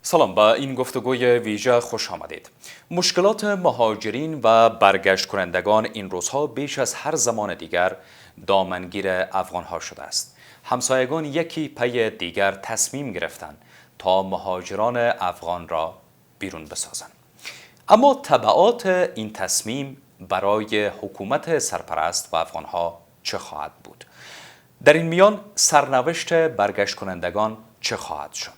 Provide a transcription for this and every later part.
سلام، به این گفتگوی ویژه خوش آمدید. مشکلات مهاجرین و برگشت کنندگان این روزها بیش از هر زمان دیگر دامنگیر افغانها شده است. همسایگان یکی پی دیگر تصمیم گرفتند تا مهاجران افغان را بیرون بسازند. اما تبعات این تصمیم برای حکومت سرپرست و افغانها چه خواهد بود؟ در این میان سرنوشت برگشت کنندگان چه خواهد شد؟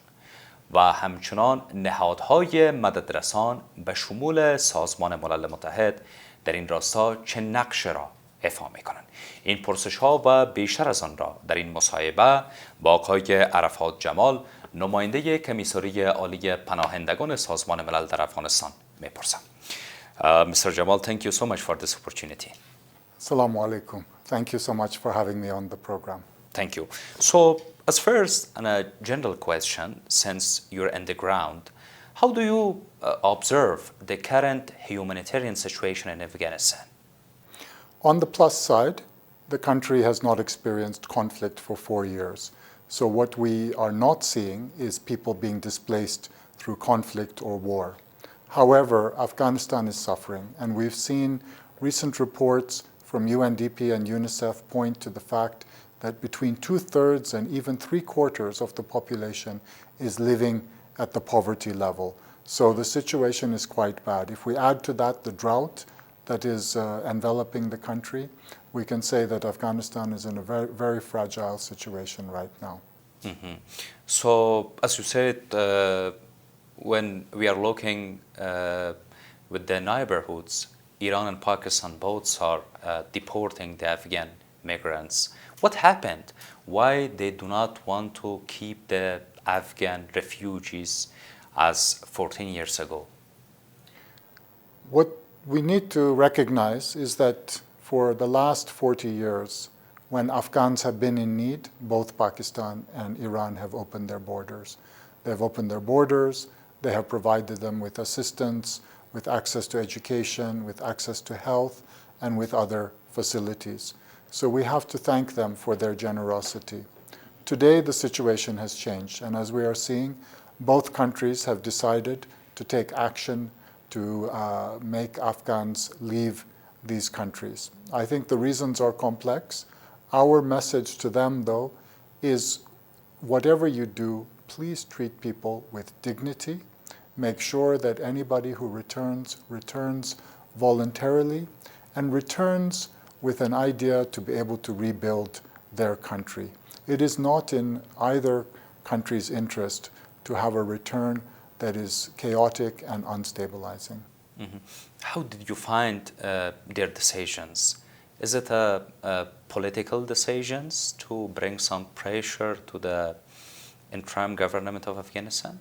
و همچنان نهادهای مددرسان به شمول سازمان ملل متحد در این راستا چه نقش را ایفا می‌کنند؟ این پرسش‌ها و بیشتر از آن را در این مصاحبه با آقای عرفات جمال، نماینده کمیساری عالی پناهندگان سازمان ملل در افغانستان می‌پرسم. Mr. Jamal, thank you so much for this opportunity. Assalamu alaikum. Thank you so much for having me on the program. Thank you. So, as first, and a general question, since you're on the ground, how do you observe the current humanitarian situation in Afghanistan? On the plus side, the country has not experienced conflict for 4 years. So what we are not seeing is people being displaced through conflict or war. However, Afghanistan is suffering, and we've seen recent reports from UNDP and UNICEF point to the fact that between 2/3 and even 3/4 of the population is living at the poverty level. So the situation is quite bad. If we add to that the drought that is enveloping the country, we can say that Afghanistan is in a very, very fragile situation right now. Mm-hmm. So, as you said, when we are looking with the neighborhoods, Iran and Pakistan both are deporting the Afghan migrants. What happened? Why they do not want to keep the Afghan refugees as 14 years ago? What we need to recognize is that for the last 40 years, when Afghans have been in need, both Pakistan and Iran have opened their borders. They've opened their borders, they have provided them with assistance, with access to education, with access to health, and with other facilities. So we have to thank them for their generosity. Today the situation has changed, and as we are seeing, both countries have decided to take action to make Afghans leave these countries. I think the reasons are complex. Our message to them, though, is whatever you do, please treat people with dignity. Make sure that anybody who returns voluntarily and returns with an idea to be able to rebuild their country. It is not in either country's interest to have a return that is chaotic and unstabilizing. Mm-hmm. How did you find their decisions? Is it a political decisions to bring some pressure to the interim government of Afghanistan?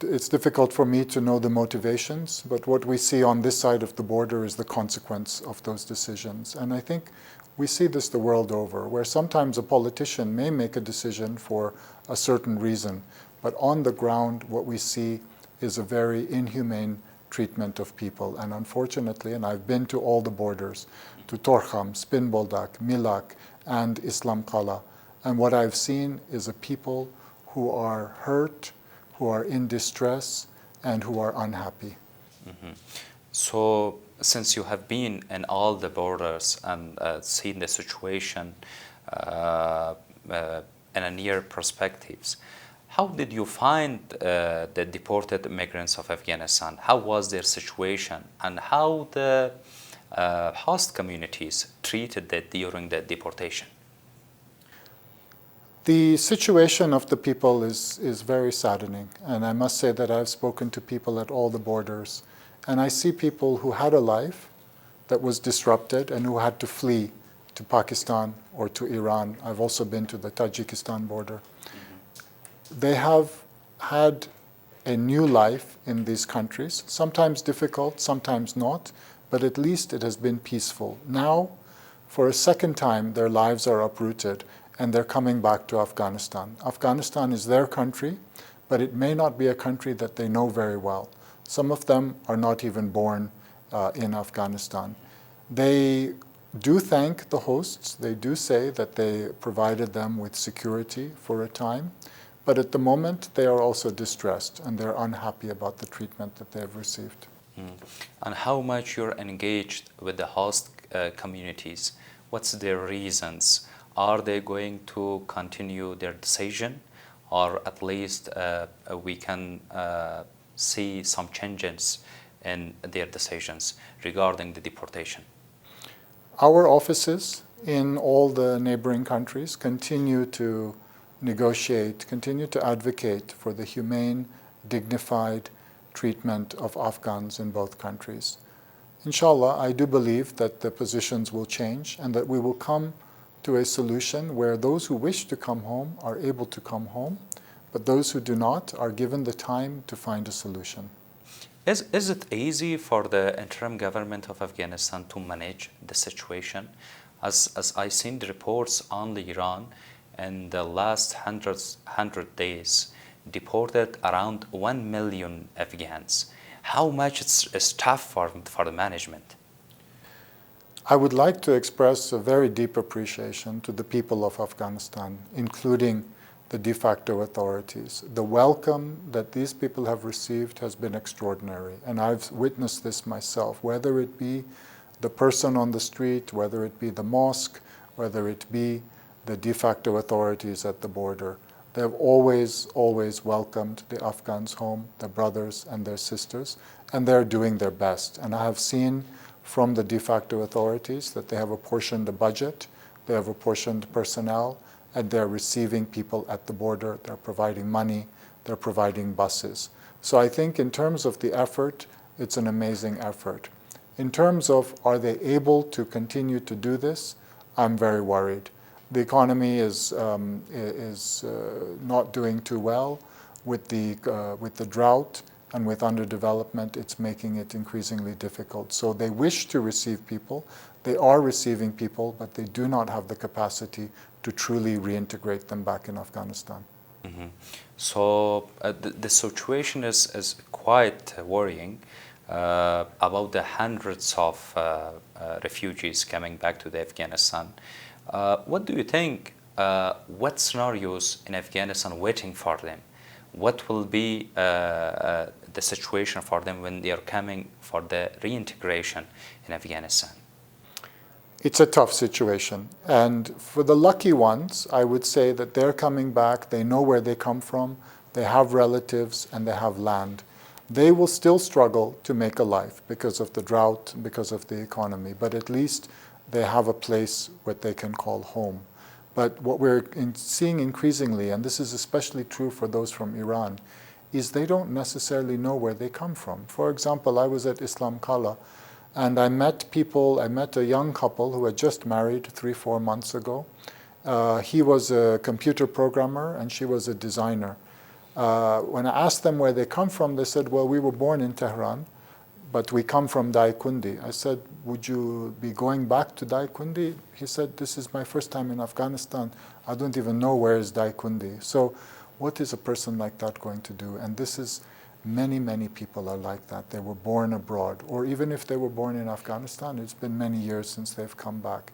It's difficult for me to know the motivations, but what we see on this side of the border is the consequence of those decisions. And I think we see this the world over, where sometimes a politician may make a decision for a certain reason, but on the ground what we see is a very inhumane treatment of people. And unfortunately, and I've been to all the borders, to Torkham, Spinboldak, Milak, and Islam Qala, and what I've seen is a people who are hurt, who are in distress, and who are unhappy. Mm-hmm. So, since you have been in all the borders and seen the situation in a near perspectives, how did you find the deported migrants of Afghanistan? How was their situation, and how the host communities treated that during the deportation? The situation of the people is very saddening, and I must say that I've spoken to people at all the borders, and I see people who had a life that was disrupted and who had to flee to Pakistan or to Iran. I've also been to the Tajikistan border. Mm-hmm. They have had a new life in these countries, sometimes difficult, sometimes not, but at least it has been peaceful. Now, for a second time, their lives are uprooted, and they're coming back to Afghanistan. Afghanistan is their country, but it may not be a country that they know very well. Some of them are not even born in Afghanistan. They do thank the hosts. They do say that they provided them with security for a time, But at the moment, they are also distressed and they're unhappy about the treatment that they have received. And how much you're engaged with the host communities? What's their reasons? Are they going to continue their decision, or at least we can see some changes in their decisions regarding the deportation? Our offices in all the neighboring countries continue to negotiate, continue to advocate for the humane, dignified treatment of Afghans in both countries. Inshallah, I do believe that the positions will change and that we will come to a solution where those who wish to come home are able to come home, but those who do not are given the time to find a solution. Is it easy for the interim government of Afghanistan to manage the situation? As I seen the reports on Iran in the last 100 days, deported around 1 million Afghans. How much it's tough for the management? I would like to express a very deep appreciation to the people of Afghanistan, including the de facto authorities. The welcome that these people have received has been extraordinary, and I've witnessed this myself, whether it be the person on the street, whether it be the mosque, whether it be the de facto authorities at the border. They have always welcomed the Afghans home, their brothers and their sisters, and they're doing their best. And I have seen from the de facto authorities that they have apportioned the budget, they have apportioned personnel, and they're receiving people at the border, they're providing money, they're providing buses. So I think in terms of the effort, it's an amazing effort. In terms of are they able to continue to do this, I'm very worried. The economy is not doing too well with the drought and with underdevelopment. It's making it increasingly difficult. So they wish to receive people. They are receiving people, but they do not have the capacity to truly reintegrate them back in Afghanistan. Mm-hmm. So the situation is quite worrying about the hundreds of refugees coming back to Afghanistan. What do you think, what scenarios in Afghanistan waiting for them? What will be the situation for them when they are coming for the reintegration in Afghanistan? It's a tough situation. And for the lucky ones, I would say that they're coming back, they know where they come from, they have relatives, and they have land. They will still struggle to make a life because of the drought, because of the economy, but at least they have a place what they can call home. But what we're seeing increasingly, and this is especially true for those from Iran, is they don't necessarily know where they come from. For example, I was at Islam Kala, and I met a young couple who had just married 3-4 months ago. He was a computer programmer and she was a designer. When I asked them where they come from, they said, well, we were born in Tehran, but we come from Daikundi. I said, would you be going back to Daikundi? He said, this is my first time in Afghanistan. I don't even know where is Daikundi. So what is a person like that going to do? And this is, many people are like that. They were born abroad, or even if they were born in Afghanistan, it's been many years since they've come back.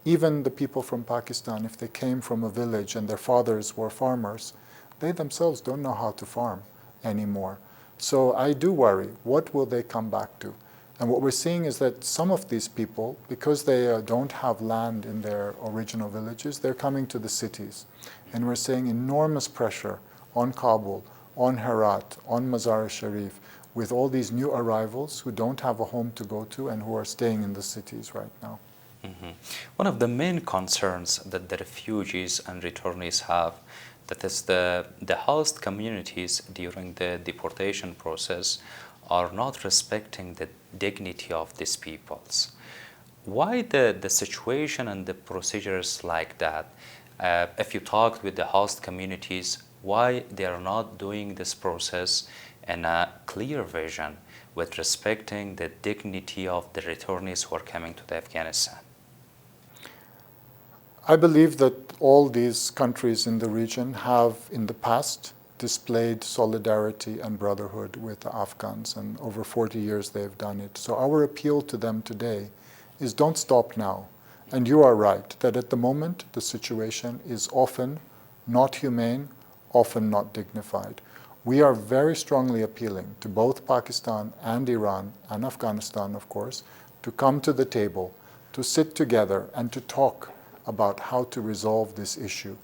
Even the people from Pakistan, if they came from a village and their fathers were farmers, they themselves don't know how to farm anymore. So I do worry, what will they come back to? And what we're seeing is that some of these people, because they don't have land in their original villages, they're coming to the cities. And we're seeing enormous pressure on Kabul, on Herat, on Mazar-e-Sharif, with all these new arrivals who don't have a home to go to and who are staying in the cities right now. Mm-hmm. One of the main concerns that the refugees and returnees have, that is the host communities during the deportation process are not respecting the dignity of these peoples. Why the situation and the procedures like that? If you talked with the host communities, why they are not doing this process in a clear vision with respecting the dignity of the returnees who are coming to Afghanistan? I believe that all these countries in the region have in the past displayed solidarity and brotherhood with the Afghans, and over 40 years they've done it. So our appeal to them today is don't stop now. And you are right that at the moment the situation is often not humane, often not dignified. We are very strongly appealing to both Pakistan and Iran and Afghanistan, of course, to come to the table, to sit together and to talk about how to resolve this issue.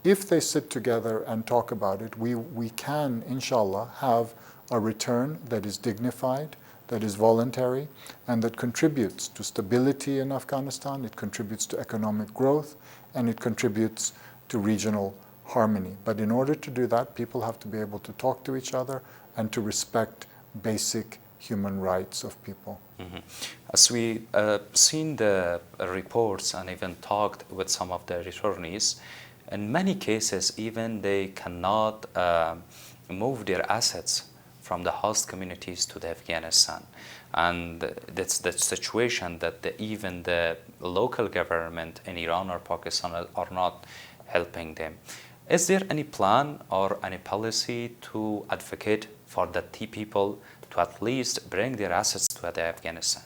If they sit together and talk about it, we can, inshallah, have a return that is dignified, that is voluntary, and that contributes to stability in Afghanistan, it contributes to economic growth, and it contributes to regional harmony. But in order to do that, people have to be able to talk to each other and to respect basic human rights of people. Mm-hmm. As we seen the reports and even talked with some of the returnees, in many cases even they cannot move their assets from the host communities to the Afghanistan. And that's the situation that even the local government in Iran or Pakistan are not helping them. Is there any plan or any policy to advocate for the people to at least bring their assets to the Afghanistan?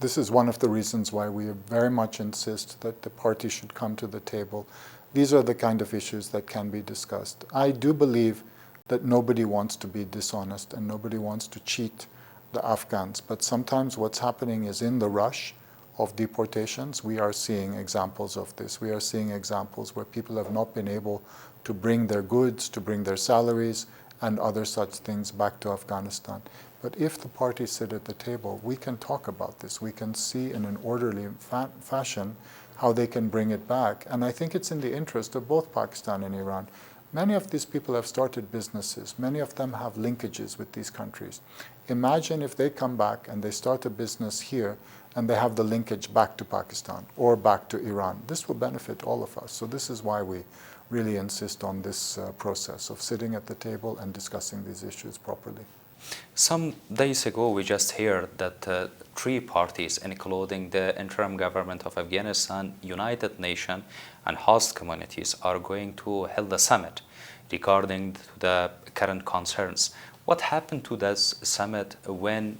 This is one of the reasons why we very much insist that the party should come to the table. These are the kind of issues that can be discussed. I do believe that nobody wants to be dishonest and nobody wants to cheat the Afghans, but sometimes what's happening is in the rush of deportations, we are seeing examples of this. We are seeing examples where people have not been able to bring their goods, to bring their salaries, and other such things back to Afghanistan. But if the parties sit at the table, we can talk about this. We can see in an orderly fashion how they can bring it back. And I think it's in the interest of both Pakistan and Iran. Many of these people have started businesses. Many of them have linkages with these countries. Imagine if they come back and they start a business here and they have the linkage back to Pakistan or back to Iran. This will benefit all of us. So this is why we really insist on this process of sitting at the table and discussing these issues properly. Some days ago, we just heard that 3 parties, including the interim government of Afghanistan, United Nations, and host communities, are going to hold a summit regarding the current concerns. What happened to this summit? When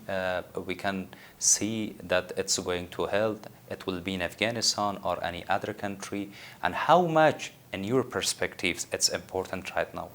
we can see that it's going to hold? It will be in Afghanistan or any other country? And how much, in your perspectives, it's important right now?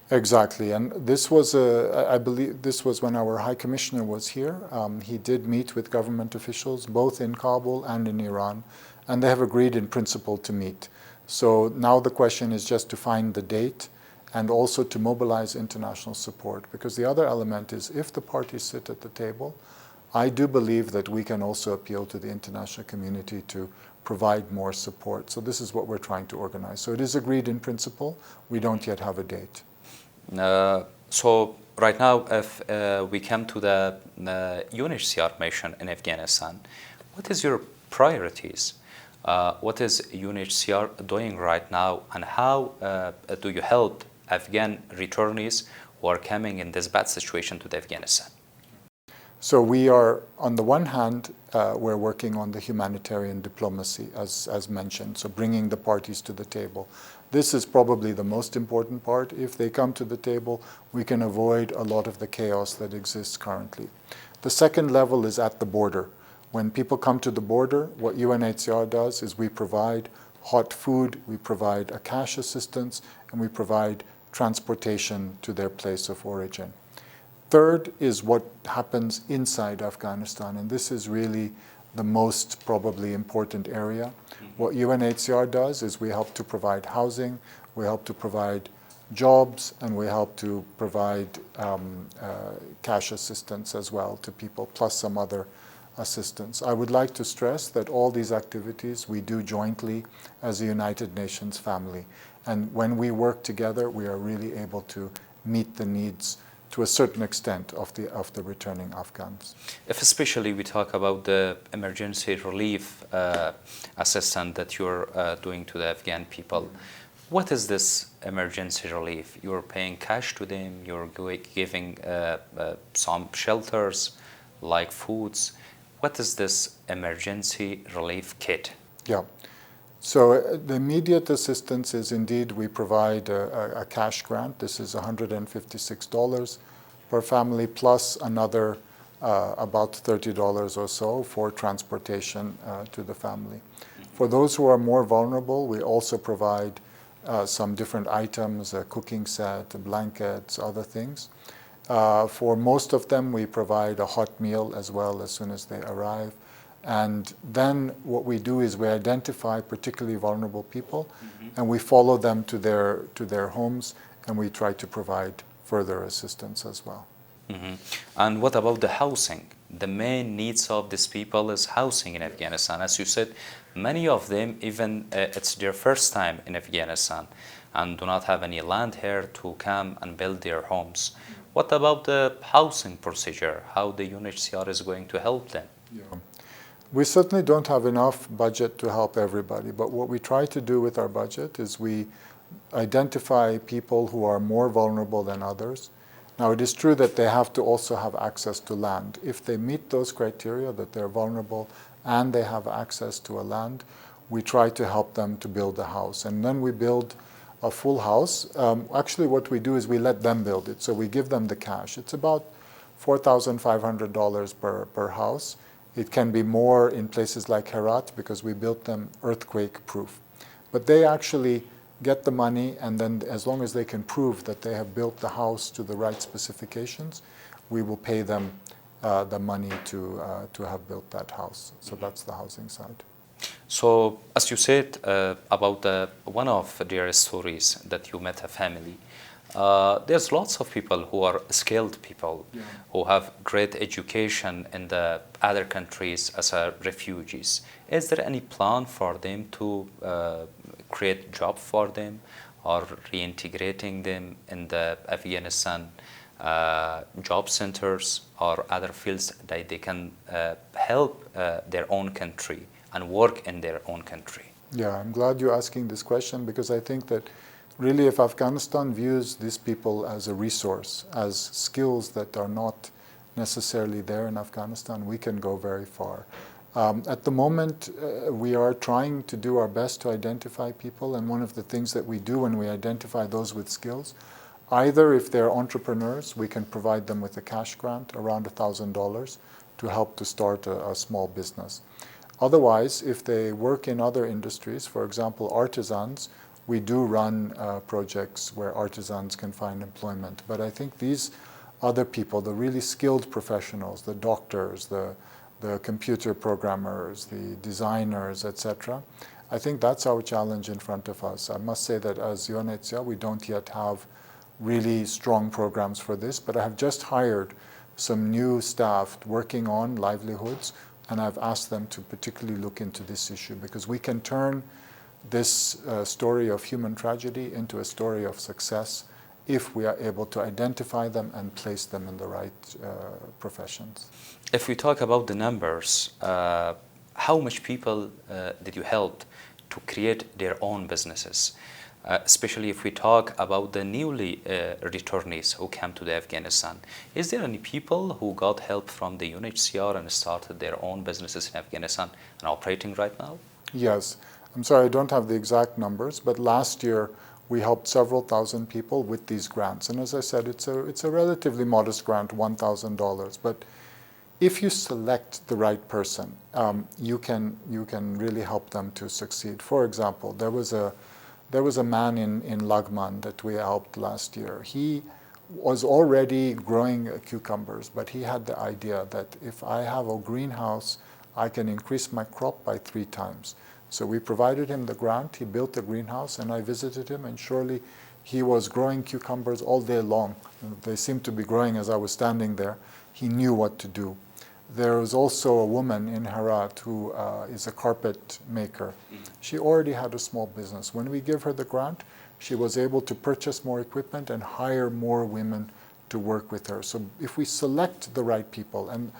Exactly, and this was, I believe, this was when our High Commissioner was here. He did meet with government officials, both in Kabul and in Iran, and they have agreed in principle to meet. So now the question is just to find the date and also to mobilize international support, because the other element is if the parties sit at the table, I do believe that we can also appeal to the international community to provide more support. So this is what we're trying to organize. So it is agreed in principle. We don't yet have a date. So right now, if we come to the UNHCR mission in Afghanistan, what is your priorities? What is UNHCR doing right now, and how do you help Afghan returnees who are coming in this bad situation to Afghanistan? So we are, on the one hand, we're working on the humanitarian diplomacy, as mentioned, so bringing the parties to the table. This is probably the most important part. If they come to the table, we can avoid a lot of the chaos that exists currently. The second level is at the border. When people come to the border, what UNHCR does is we provide hot food, we provide a cash assistance, and we provide transportation to their place of origin. Third is what happens inside Afghanistan, and this is really the most probably important area. What UNHCR does is we help to provide housing, we help to provide jobs, and we help to provide cash assistance as well to people, plus some other assistance. I would like to stress that all these activities we do jointly as a United Nations family. And when we work together, we are really able to meet the needs to a certain extent of the returning Afghans. If especially we talk about the emergency relief assistance that you're doing to the Afghan people, what is this emergency relief? You're paying cash to them, you're giving some shelters like foods. What is this emergency relief kit? Yeah. So the immediate assistance is indeed we provide a cash grant. This is $156 per family plus another about $30 or so for transportation to the family. For those who are more vulnerable, we also provide some different items, a cooking set, blankets, other things. For most of them, we provide a hot meal as well as soon as they arrive. And then what we do is we identify particularly vulnerable people, and we follow them to their homes, and we try to provide further assistance as well. And what about the housing? The main needs of these people is housing in Afghanistan. As you said, many of them, even it's their first time in Afghanistan and do not have any land here to come and build their homes. What about the housing procedure? How the UNHCR is going to help them? Yeah. We certainly don't have enough budget to help everybody, but what we try to do with our budget is we identify people who are more vulnerable than others. Now, it is true that they have to also have access to land. If they meet those criteria, that they're vulnerable and they have access to a land, we try to help them to build a house. And then we build a full house. Actually, what we do is we let them build it. So we give them the cash. It's about $4,500 per house. It can be more in places like Herat because we built them earthquake-proof. But they actually get the money, and then as long as they can prove that they have built the house to the right specifications, we will pay them the money to have built that house. So that's the housing side. So, as you said about one of their stories that you met a family, there's lots of people who are skilled people, who have great education in the other countries as refugees. Is there any plan for them to create job for them or reintegrating them in the Afghanistan job centers or other fields that they can help their own country and work in their own country? Yeah, I'm glad you're asking this question because I think that really if Afghanistan views these people as a resource, as skills that are not necessarily there in Afghanistan, we can go very far. At the moment, we are trying to do our best to identify people, and one of the things that we do when we identify those with skills, either if they're entrepreneurs, we can provide them with a cash grant, around $1,000, to help to start a small business. Otherwise, if they work in other industries, for example, artisans, we do run projects where artisans can find employment. But I think these other people, the really skilled professionals, the doctors, the computer programmers, the designers, etc., I think that's our challenge in front of us. I must say that as UNHCR, we don't yet have really strong programs for this, but I have just hired some new staff working on livelihoods, and I've asked them to particularly look into this issue because we can turn this story of human tragedy into a story of success if we are able to identify them and place them in the right professions. If we talk about the numbers, how much people did you help to create their own businesses? Especially if we talk about the newly returnees who came to Afghanistan. Is there any people who got help from the UNHCR and started their own businesses in Afghanistan and operating right now? Yes. I'm sorry, I don't have the exact numbers, but last year we helped several thousand people with these grants. And as I said, it's a relatively modest grant, $1,000. But if you select the right person, you can really help them to succeed. For example, there was a man in Lagman that we helped last year. He was already growing cucumbers, but he had the idea that if I have a greenhouse, I can increase my crop by 3 times. So we provided him the grant, he built the greenhouse, and I visited him, and surely he was growing cucumbers all day long. They seemed to be growing as I was standing there. He knew what to do. There was also a woman in Herat who is a carpet maker. She already had a small business. When we gave her the grant, she was able to purchase more equipment and hire more women to work with her. So if we select the right people, and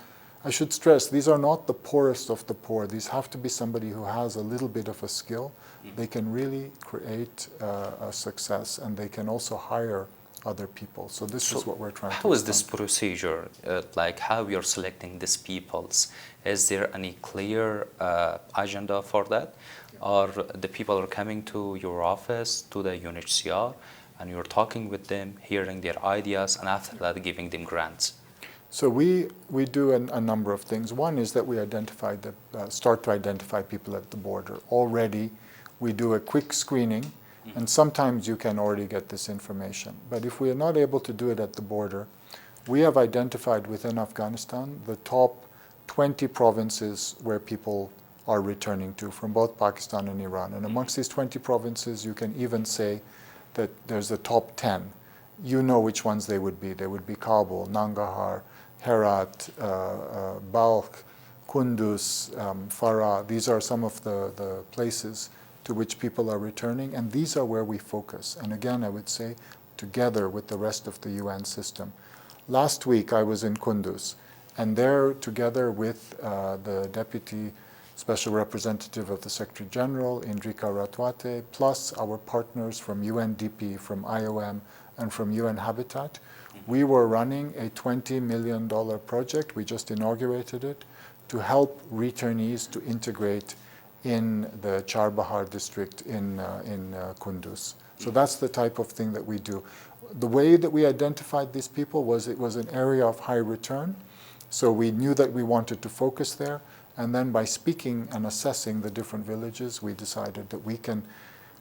I should stress, these are not the poorest of the poor. These have to be somebody who has a little bit of a skill. They can really create a success, and they can also hire other people. So this is what we're trying to do. How is this procedure, like how you're selecting these peoples? Is there any clear agenda for that? Or the people are coming to your office, to the UNHCR, and you're talking with them, hearing their ideas, and after that giving them grants? So we do a number of things. One is that we start to identify people at the border. Already we do a quick screening, And sometimes you can already get this information. But if we are not able to do it at the border, we have identified within Afghanistan the top 20 provinces where people are returning to from both Pakistan and Iran. And amongst these 20 provinces, you can even say that there's the top 10. You know which ones they would be. They would be Kabul, Nangarhar, Herat, Balkh, Kunduz, Farah. These are some of the places to which people are returning, and these are where we focus. And again, I would say, together with the rest of the UN system. Last week, I was in Kunduz, and there, together with the Deputy Special Representative of the Secretary General, Indrika Ratwate, plus our partners from UNDP, from IOM, and from UN Habitat, we were running a $20 million project. We just inaugurated it to help returnees to integrate in the Charbahar district in Kunduz. So that's the type of thing that we do. The way that we identified these people was it was an area of high return. So we knew that we wanted to focus there. And then by speaking and assessing the different villages, we decided that we can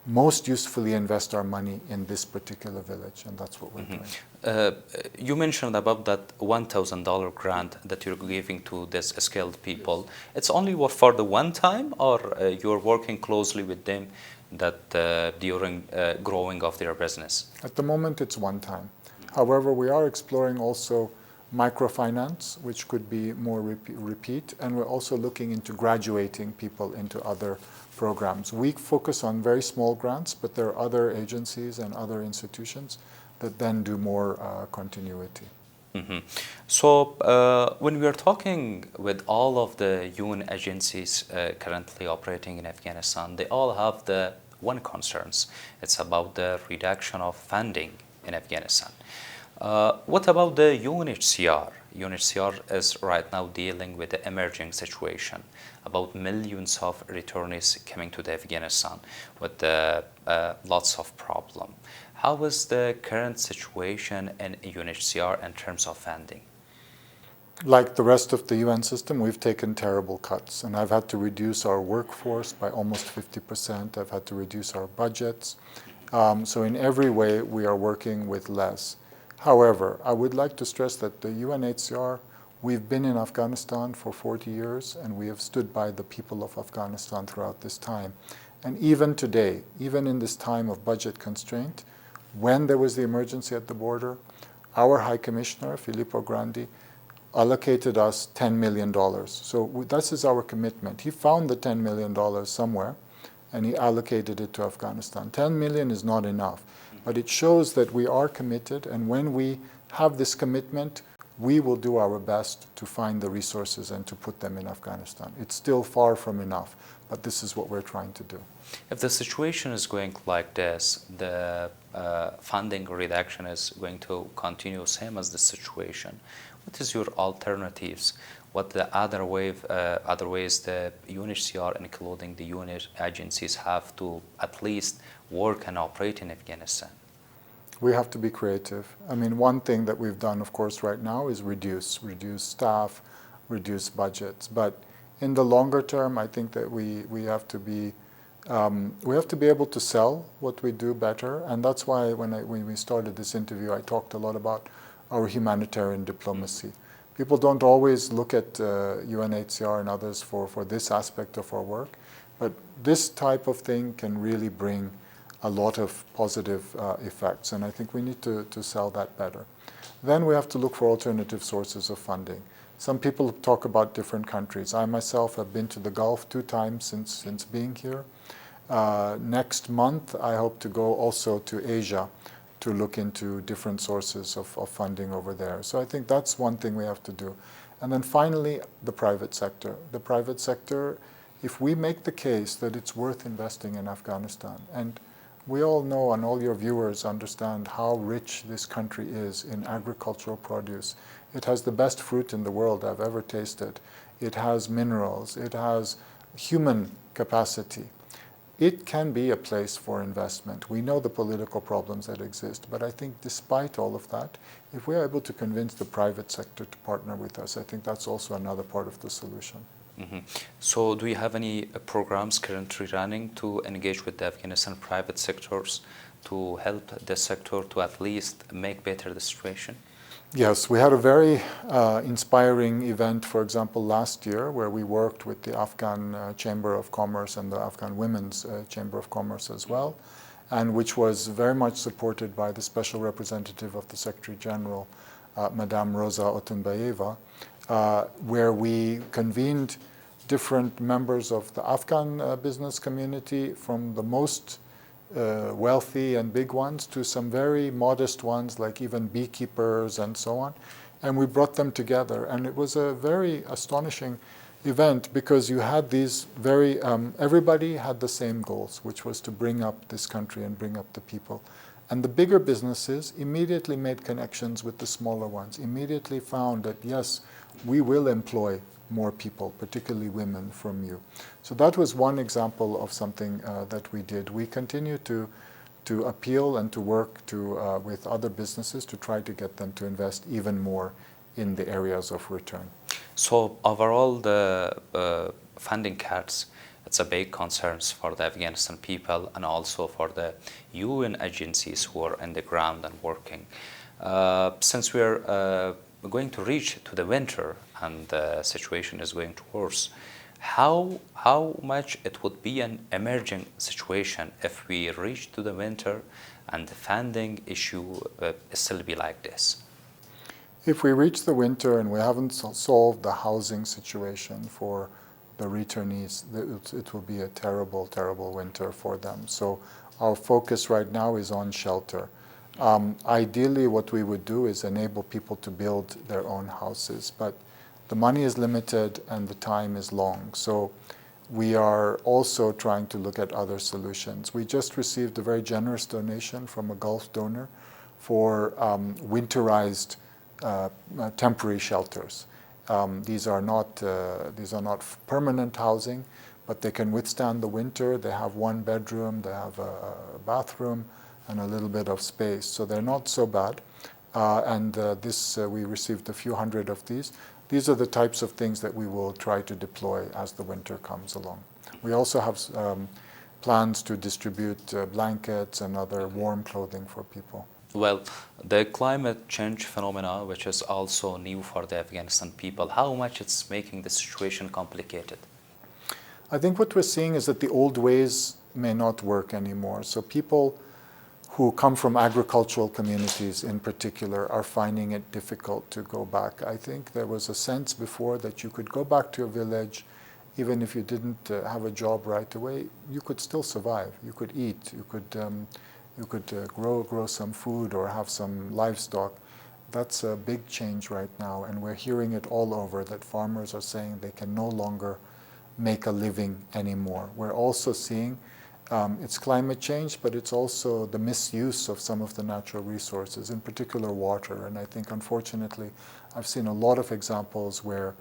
most usefully invest our money in this particular village, and that's what we're doing. You mentioned about that $1,000 grant that you're giving to these skilled people. It's only for the one time, or you're working closely with them that during growing of their business? At the moment, it's one time. However, we are exploring also microfinance, which could be more repeat, and we're also looking into graduating people into other programs. We focus on very small grants, but there are other agencies and other institutions that then do more continuity. So when we are talking with all of the UN agencies currently operating in Afghanistan, they all have the one concerns. It's about the reduction of funding in Afghanistan. What about the UNHCR? UNHCR is right now dealing with the emerging situation, about millions of returnees coming to Afghanistan with lots of problems. How is the current situation in UNHCR in terms of funding? Like the rest of the UN system, we've taken terrible cuts, and I've had to reduce our workforce by almost 50%. I've had to reduce our budgets. So in every way, we are working with less. However, I would like to stress that the UNHCR, we've been in Afghanistan for 40 years, and we have stood by the people of Afghanistan throughout this time. And even today, even in this time of budget constraint, when there was the emergency at the border, our High Commissioner, Filippo Grandi, allocated us $10 million. So this is our commitment. He found the $10 million somewhere, and he allocated it to Afghanistan. 10 million is not enough, but it shows that we are committed, and when we have this commitment, we will do our best to find the resources and to put them in Afghanistan. It's still far from enough, but this is what we're trying to do. If the situation is going like this, the funding reduction is going to continue same as the situation, what is your alternatives? What the other ways the UNHCR, including the UN agencies, have to at least work and operate in Afghanistan? We have to be creative. I mean, one thing that we've done, of course, right now is reduce staff, reduce budgets. But in the longer term, I think that we have to be able to sell what we do better, and that's why when we started this interview, I talked a lot about our humanitarian diplomacy. People don't always look at UNHCR and others for this aspect of our work, but this type of thing can really bring a lot of positive effects, and I think we need to sell that better. Then we have to look for alternative sources of funding. Some people talk about different countries. I myself have been to the Gulf 2 times since being here. Next month, I hope to go also to Asia to look into different sources of funding over there. So I think that's one thing we have to do. And then finally, the private sector. The private sector, if we make the case that it's worth investing in Afghanistan, and we all know, and all your viewers understand how rich this country is in agricultural produce. It has the best fruit in the world I've ever tasted. It has minerals. It has human capacity. It can be a place for investment. We know the political problems that exist, but I think despite all of that, if we are able to convince the private sector to partner with us, I think that's also another part of the solution. Mhm. So do you have any programs currently running to engage with the Afghanistan private sectors to help the sector to at least make better the situation? Yes, we had a very inspiring event, for example, last year where we worked with the Afghan Chamber of Commerce and the Afghan Women's Chamber of Commerce as well, and which was very much supported by the Special Representative of the Secretary General, Madame Rosa Otunbayeva, where we convened different members of the Afghan business community, from the most wealthy and big ones to some very modest ones, like even beekeepers and so on. And we brought them together. And it was a very astonishing event because you had these very, everybody had the same goals, which was to bring up this country and bring up the people. And the bigger businesses immediately made connections with the smaller ones, immediately found that, yes, we will employ more people, particularly women, from you. So that was one example of something that we did. We continue to appeal and to work with other businesses to try to get them to invest even more in the areas of return. So overall, the funding cuts, it's a big concern for the Afghanistan people and also for the UN agencies who are on the ground and working. Since we're going to reach to the winter and the situation is going to worse, how much it would be an emerging situation if we reach to the winter and the funding issue still be like this? If we reach the winter and we haven't solved the housing situation for the returnees, it will be a terrible, terrible winter for them. So our focus right now is on shelter. Ideally, what we would do is enable people to build their own houses, but the money is limited and the time is long. So we are also trying to look at other solutions. We just received a very generous donation from a Gulf donor for winterized temporary shelters. These are not permanent housing, but they can withstand the winter. They have one bedroom, they have a bathroom, and a little bit of space, so they're not so bad. We received a few hundred of these. These are the types of things that we will try to deploy as the winter comes along. We also have plans to distribute blankets and other warm clothing for people. Well, the climate change phenomena, which is also new for the Afghanistan people, how much it's making the situation complicated? I think what we're seeing is that the old ways may not work anymore. So people who come from agricultural communities in particular are finding it difficult to go back. I think there was a sense before that you could go back to your village, even if you didn't have a job right away, you could still survive. You could eat, you could grow some food or have some livestock. That's a big change right now, and we're hearing it all over, that farmers are saying they can no longer make a living anymore. We're also seeing it's climate change, but it's also the misuse of some of the natural resources, in particular water. And I think, unfortunately, I've seen a lot of examples where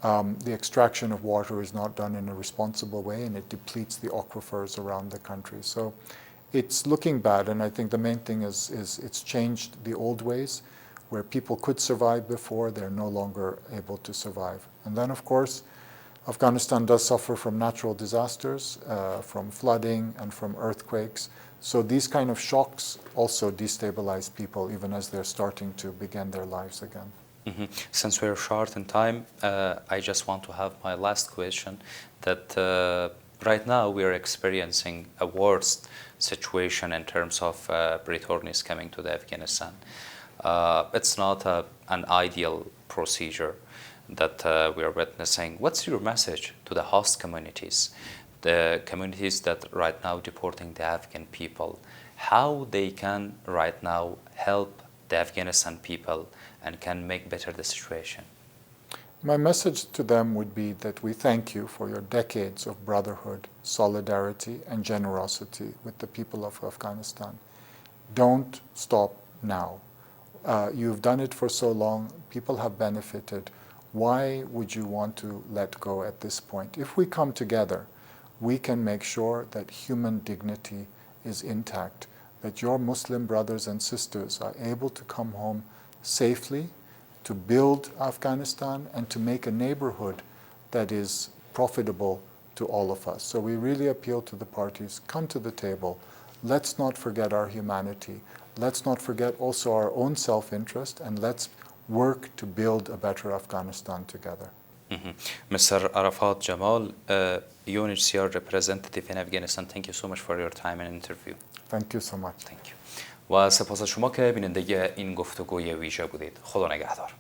the extraction of water is not done in a responsible way, and it depletes the aquifers around the country. So it's looking bad, and I think the main thing is it's changed the old ways, where people could survive before, they're no longer able to survive. And then, of course, Afghanistan does suffer from natural disasters, from flooding and from earthquakes. So these kind of shocks also destabilize people even as they're starting to begin their lives again. Mm-hmm. Since we're short in time, I just want to have my last question, that right now we are experiencing a worst situation in terms of returnees coming to the Afghanistan. It's not an ideal procedure that we are witnessing. What's your message to the host communities, the communities that right now deporting the Afghan people, how they can right now help the Afghanistan people and can make better the situation? My message to them would be that we thank you for your decades of brotherhood, solidarity, and generosity with the people of Afghanistan. Don't stop now. You've done it for so long. People have benefited. Why would you want to let go at this point? If we come together, we can make sure that human dignity is intact, that your Muslim brothers and sisters are able to come home safely, to build Afghanistan, and to make a neighborhood that is profitable to all of us. So we really appeal to the parties, come to the table. Let's not forget our humanity. Let's not forget also our own self-interest, and let's work to build a better Afghanistan together. Mr. Arafat Jamal, UNHCR representative in Afghanistan, thank you so much for your time and interview. Thank you so much. Thank you. و سپاس از شما که بیننده این گفتگوی ویژه بودید. خدا نگهدار.